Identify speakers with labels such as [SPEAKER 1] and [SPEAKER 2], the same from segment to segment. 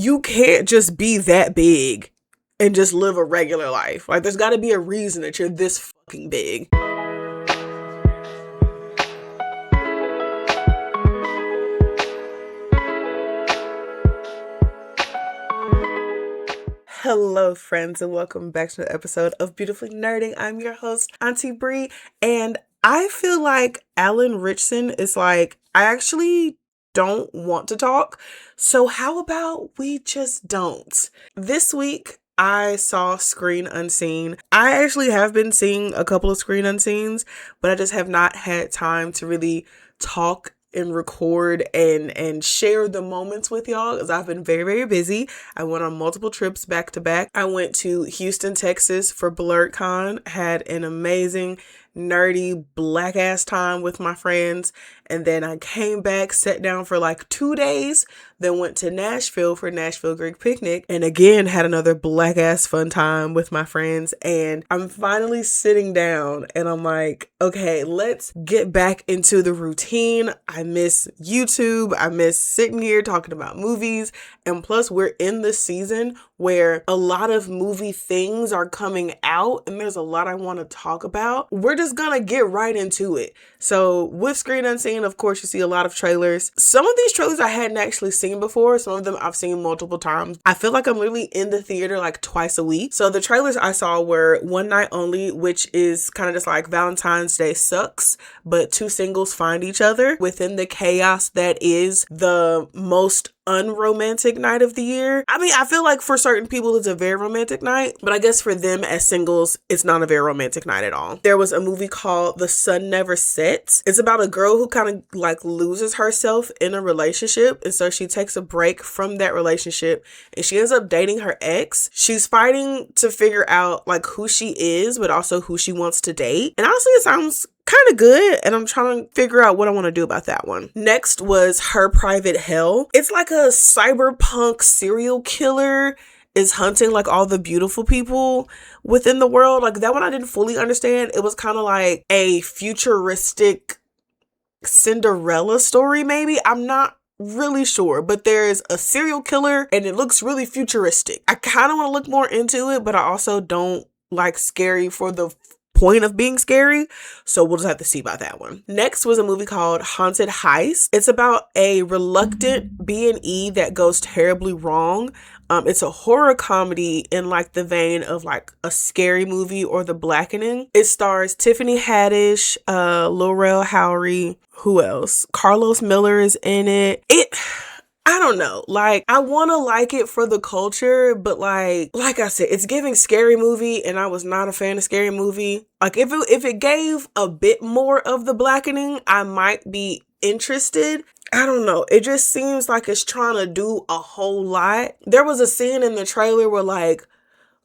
[SPEAKER 1] you can't just be that big and just live a regular life. Like, there's got to be a reason that you're this fucking big. Hello, friends, and welcome back to an episode of Beautifully Nerding. I'm your host, Auntie Bri, and I feel like Alan Ritchson is like, I actually don't want to talk, so how about we just don't? This week, I saw Screen Unseen. I actually have been seeing a couple of Screen Unseens, but I just have not had time to really talk and record and share the moments with y'all because I've been very, very busy. I went on multiple trips back to back. I went to Houston, Texas for BlurredCon, had an amazing, nerdy, black ass time with my friends, and then I came back, sat down for like 2 days, then went to Nashville for Nashville Greek Picnic, and again had another black ass fun time with my friends. And I'm finally sitting down and I'm like, okay, let's get back into the routine. I miss YouTube. I miss sitting here talking about movies. And plus, we're in the season where a lot of movie things are coming out and there's a lot I want to talk about. We're just gonna get right into it. So with Screen Unseen, of course, you see a lot of trailers. Some of these trailers I hadn't actually seen before. Some of them I've seen multiple times. I feel like I'm literally in the theater like twice a week. So the trailers I saw were One Night Only, which is kind of just like Valentine's Day sucks, but two singles find each other within the chaos that is the most unromantic night of the year. I mean, I feel like for certain people it's a very romantic night, but I guess for them as singles, it's not a very romantic night at all. There was a movie called The Sun Never Sets. It's about a girl who kind of like loses herself in a relationship, and so she takes a break from that relationship and she ends up dating her ex. She's fighting to figure out like who she is, but also who she wants to date. And honestly, it sounds kind of good, and I'm trying to figure out what I want to do about that one. Next was Her Private Hell. It's like a cyberpunk serial killer is hunting like all the beautiful people within the world. Like that one I didn't fully understand. It was kind of like a futuristic Cinderella story maybe. I'm not really sure, but there's a serial killer and it looks really futuristic. I kind of want to look more into it, but I also don't like scary for the point of being scary, so we'll just have to see about that one. Next was a movie called Haunted Heist. It's about a reluctant B&E that goes terribly wrong. It's a horror comedy in like the vein of like a scary movie or The Blackening. It stars Tiffany Haddish, Lil Rel Howery, who else? Carlos Miller is in it. I don't know. Like, I want to like it for the culture, but like I said, it's giving scary movie, and I was not a fan of scary movie. Like, if it gave a bit more of The Blackening, I might be interested. I don't know. It just seems like it's trying to do a whole lot. There was a scene in the trailer where like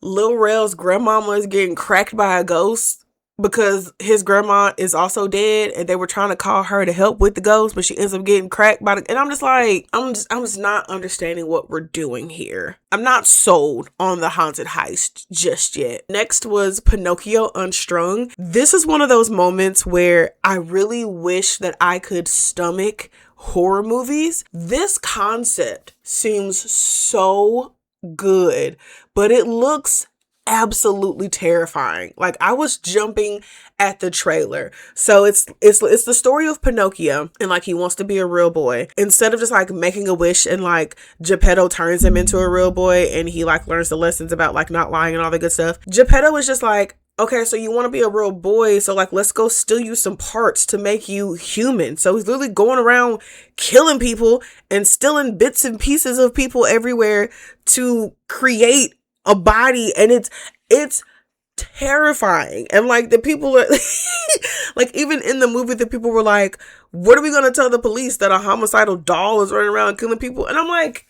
[SPEAKER 1] Lil Rel's grandmama is getting cracked by a ghost because his grandma is also dead, and they were trying to call her to help with the ghost, but she ends up getting cracked by and I'm just like, I'm just not understanding what we're doing here. I'm not sold on the Haunted Heist just yet. Next was Pinocchio Unstrung. This is one of those moments where I really wish that I could stomach horror movies. This concept seems so good, but it looks absolutely terrifying. Like, I was jumping at the trailer. So it's the story of Pinocchio, and like he wants to be a real boy. Instead of just like making a wish and like Geppetto turns him into a real boy and he like learns the lessons about like not lying and all the good stuff, Geppetto is just like, okay, so you want to be a real boy, so like let's go steal you some parts to make you human. So he's literally going around killing people and stealing bits and pieces of people everywhere to create a body, and it's terrifying. And like the people are like, even in the movie, the people were like, what are we gonna tell the police, that a homicidal doll is running around killing people? And I'm like,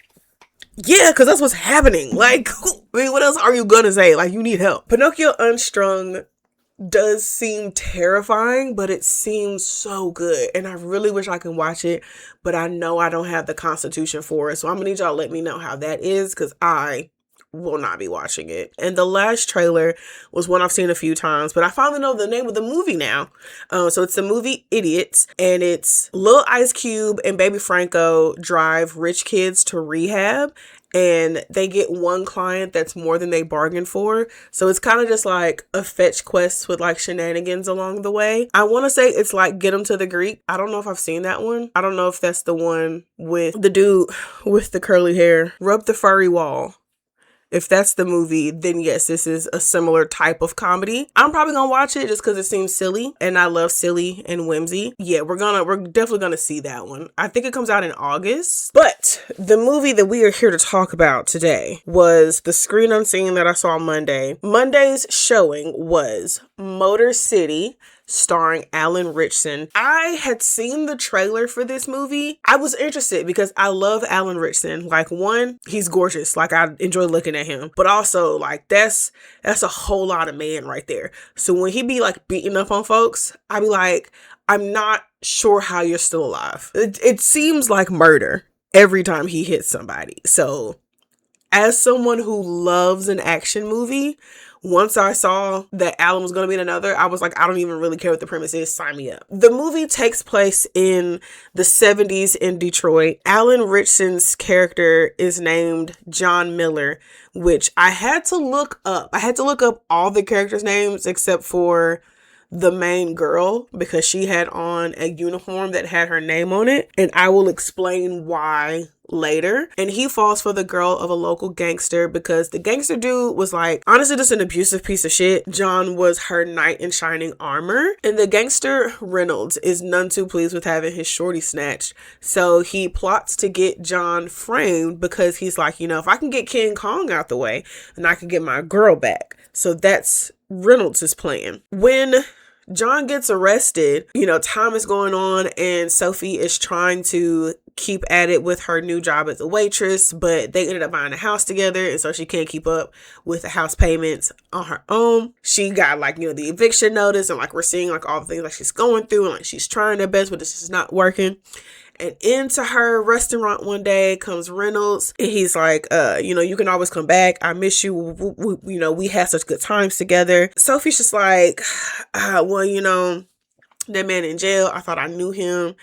[SPEAKER 1] yeah, because that's what's happening. Like, I mean, what else are you gonna say? Like, you need help. Pinocchio Unstrung does seem terrifying, but it seems so good, and I really wish I could watch it, but I know I don't have the constitution for it. So I'm gonna need y'all to let me know how that is, because I will not be watching it. And the last trailer was one I've seen a few times, but I finally know the name of the movie now. So it's the movie Idiots, and it's Lil Ice Cube and Baby Franco drive rich kids to rehab, and they get one client that's more than they bargained for. So it's kind of just like a fetch quest with like shenanigans along the way. I want to say it's like Get 'Em to the Greek. I don't know if I've seen that one. I don't know if that's the one with the dude with the curly hair. Rub the Furry Wall. If that's the movie, then yes, this is a similar type of comedy. I'm probably gonna watch it just because it seems silly, and I love silly and whimsy. Yeah, we're definitely gonna see that one. I think it comes out in August. But the movie that we are here to talk about today was the Screen Unseen that I saw Monday. Monday's showing was Motor City, starring Alan Ritchson. I had seen the trailer for this movie. I was interested because I love Alan Ritchson. Like, one, he's gorgeous. Like, I enjoy looking at him. But also, like, that's a whole lot of man right there. So when he be like beating up on folks, I be like, I'm not sure how you're still alive. It seems like murder every time he hits somebody. So as someone who loves an action movie, once I saw that Alan was going to be in another, I was like, I don't even really care what the premise is. Sign me up. The movie takes place in the 70s in Detroit. Alan Ritchson's character is named John Miller, which I had to look up. I had to look up all the characters' names except for the main girl, because she had on a uniform that had her name on it, and I will explain why later. And he falls for the girl of a local gangster because the gangster dude was like, honestly, just an abusive piece of shit. John was her knight in shining armor, and the gangster Reynolds is none too pleased with having his shorty snatched, so he plots to get John framed because he's like, you know, if I can get King Kong out the way, then I can get my girl back. So that's Reynolds' plan. When John gets arrested, you know, time is going on and Sophie is trying to keep at it with her new job as a waitress, but they ended up buying a house together, and so she can't keep up with the house payments on her own. She got, like, you know, the eviction notice, and like we're seeing like all the things like she's going through, and like she's trying her best, but this is not working. And into her restaurant one day comes Reynolds, and he's like, you know, you can always come back. I miss you. You know, we had such good times together. Sophie's just like, well, you know, that man in jail, I thought I knew him.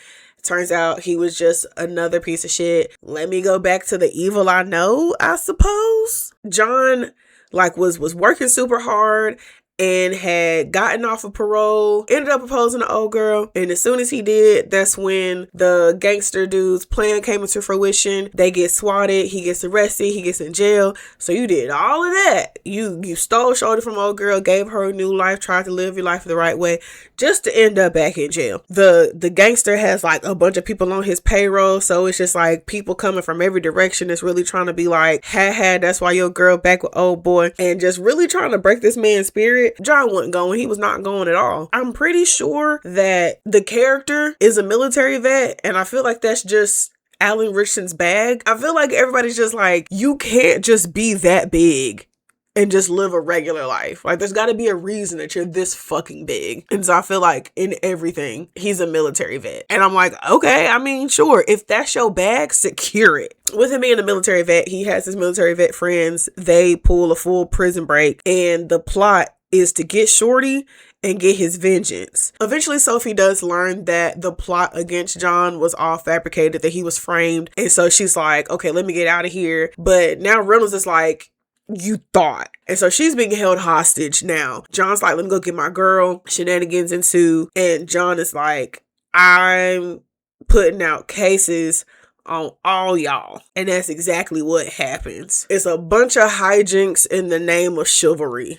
[SPEAKER 1] Turns out he was just another piece of shit. Let me go back to the evil I know, I suppose. John, like, was working super hard and had gotten off of parole, ended up proposing to old girl, and as soon as he did, that's when the gangster dude's plan came into fruition. They get swatted, he gets arrested, he gets in jail. So you did all of that. You stole shorty from old girl, gave her a new life, tried to live your life the right way, just to end up back in jail. The gangster has like a bunch of people on his payroll, so it's just like people coming from every direction that's really trying to be like, ha, that's why your girl back with old boy, and just really trying to break this man's spirit. John wasn't going. He was not going at all. I'm pretty sure that the character is a military vet, and I feel like that's just Alan Ritchson's bag. I feel like everybody's just like, you can't just be that big and just live a regular life. Like, there's got to be a reason that you're this fucking big. And so I feel like in everything, he's a military vet. And I'm like, okay, I mean, sure, if that's your bag, secure it. With him being a military vet, he has his military vet friends. They pull a full prison break, and the plot is to get shorty and get his vengeance. Eventually, Sophie does learn that the plot against John was all fabricated, that he was framed. And so she's like, okay, let me get out of here. But now Reynolds is like, you thought. And so she's being held hostage now. John's like, let me go get my girl. Shenanigans ensue. And John is like, I'm putting out cases on all y'all. And that's exactly what happens. It's a bunch of hijinks in the name of chivalry.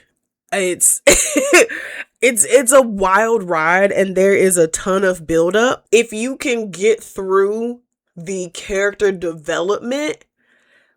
[SPEAKER 1] It's it's a wild ride, and there is a ton of buildup. If you can get through the character development,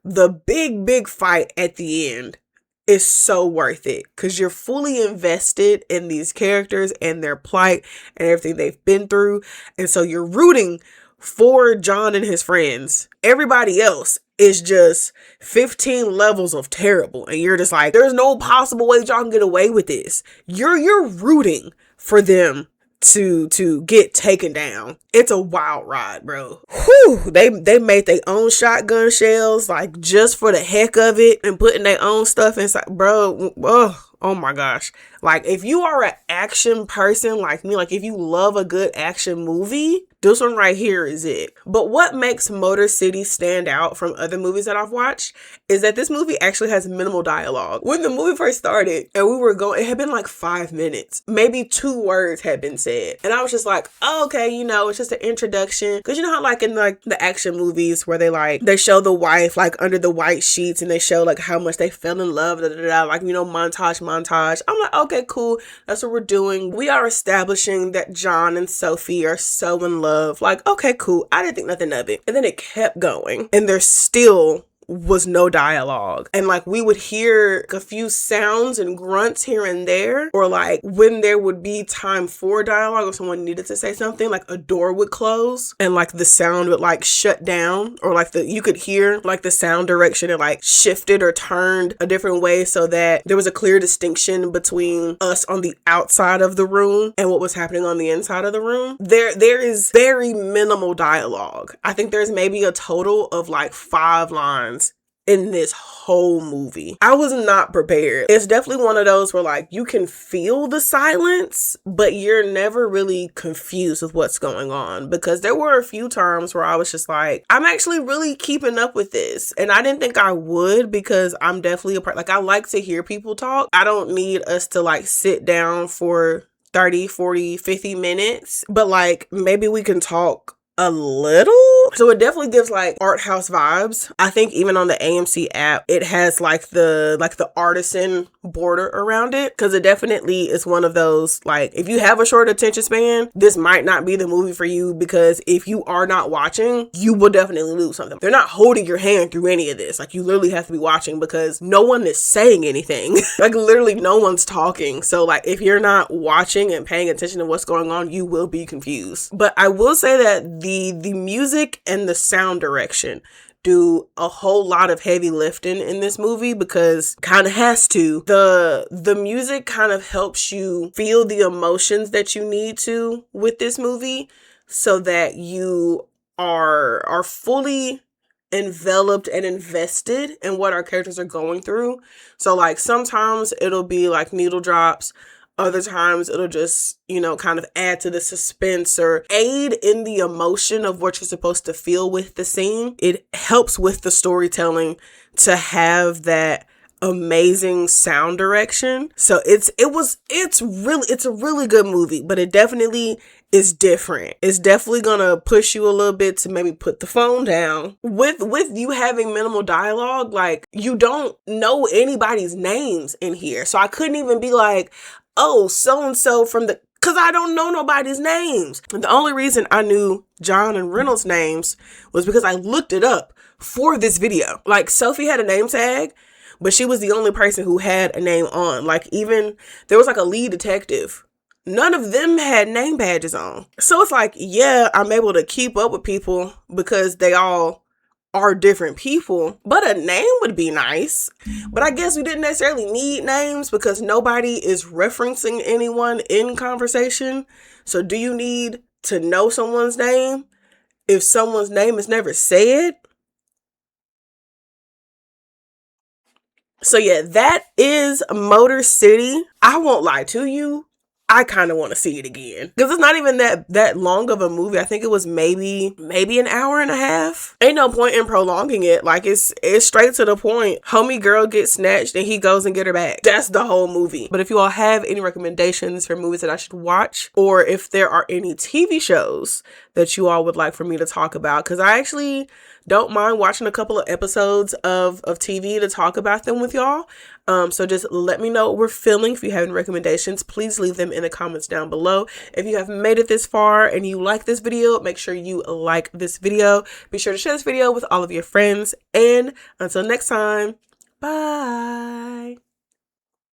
[SPEAKER 1] the big fight at the end is so worth it, because you're fully invested in these characters and their plight and everything they've been through. And so you're rooting for John and his friends. Everybody else is just 15 levels of terrible, and you're just like, there's no possible way y'all can get away with this. You're rooting for them to get taken down. It's a wild ride, bro. Whew, they made their own shotgun shells, like, just for the heck of it, and putting their own stuff inside, bro. Oh, Oh my gosh. Like, if you are an action person like me, like if you love a good action movie, this one right here is it. But what makes Motor City stand out from other movies that I've watched is that this movie actually has minimal dialogue. When the movie first started and we were going, it had been like 5 minutes. Maybe 2 words had been said. And I was just like, oh, okay, you know, it's just an introduction. Cause you know how like in like the action movies where they show the wife like under the white sheets and they show like how much they fell in love, like, you know, montage. I'm like, okay, cool. That's what we're doing. We are establishing that John and Sophie are so in love. Like, okay, cool. I didn't think nothing of it. And then it kept going. And there's still was no dialogue. And like we would hear a few sounds and grunts here and there, or like when there would be time for dialogue or someone needed to say something, like a door would close and like the sound would like shut down, or like you could hear like the sound direction and like shifted or turned a different way so that there was a clear distinction between us on the outside of the room and what was happening on the inside of the room. There is very minimal dialogue. I think there's maybe a total of like 5 lines in this whole movie. I was not prepared. It's definitely one of those where like you can feel the silence, but you're never really confused with what's going on, because there were a few times where I was just like, I'm actually really keeping up with this. And I didn't think I would, because I'm definitely a part, like I like to hear people talk. I don't need us to like sit down for 30, 40, 50 minutes, but like maybe we can talk a little. So it definitely gives like art house vibes. I think even on the AMC app, it has like the artisan border around it, because it definitely is one of those, like if you have a short attention span, this might not be the movie for you, because if you are not watching, you will definitely lose something. They're not holding your hand through any of this. Like you literally have to be watching, because no one is saying anything. Like literally no one's talking. So like if you're not watching and paying attention to what's going on, you will be confused. But I will say that the music and the sound direction do a whole lot of heavy lifting in this movie, because kind of has to. The music kind of helps you feel the emotions that you need to with this movie, so that you are fully enveloped and invested in what our characters are going through. So like sometimes it'll be like needle drops. Other times it'll just, you know, kind of add to the suspense or aid in the emotion of what you're supposed to feel with the scene. It helps with the storytelling to have that amazing sound direction. So it's a really good movie, but it definitely is different. It's definitely gonna push you a little bit to maybe put the phone down. With you having minimal dialogue, like you don't know anybody's names in here. So I couldn't even be like, oh, so-and-so because I don't know nobody's names. And the only reason I knew John and Reynolds' names was because I looked it up for this video. Like Sophie had a name tag, but she was the only person who had a name on. Like even there was like a lead detective. None of them had name badges on. So it's like, yeah, I'm able to keep up with people because they all are different people, but a name would be nice. But I guess we didn't necessarily need names, because nobody is referencing anyone in conversation. So do you need to know someone's name if someone's name is never said? So yeah, that is Motor City. I won't lie to you, I kind of want to see it again, because it's not even that long of a movie. I think it was maybe an hour and a half. Ain't no point in prolonging it. Like it's straight to the point. Homie girl gets snatched and he goes and get her back. That's the whole movie. But if you all have any recommendations for movies that I should watch, or if there are any TV shows that you all would like for me to talk about, because I actually don't mind watching a couple of episodes of TV to talk about them with y'all. So just let me know what we're feeling. If you have any recommendations, please leave them in the comments down below. If you have made it this far and you like this video, make sure you like this video. Be sure to share this video with all of your friends. And until next time, bye.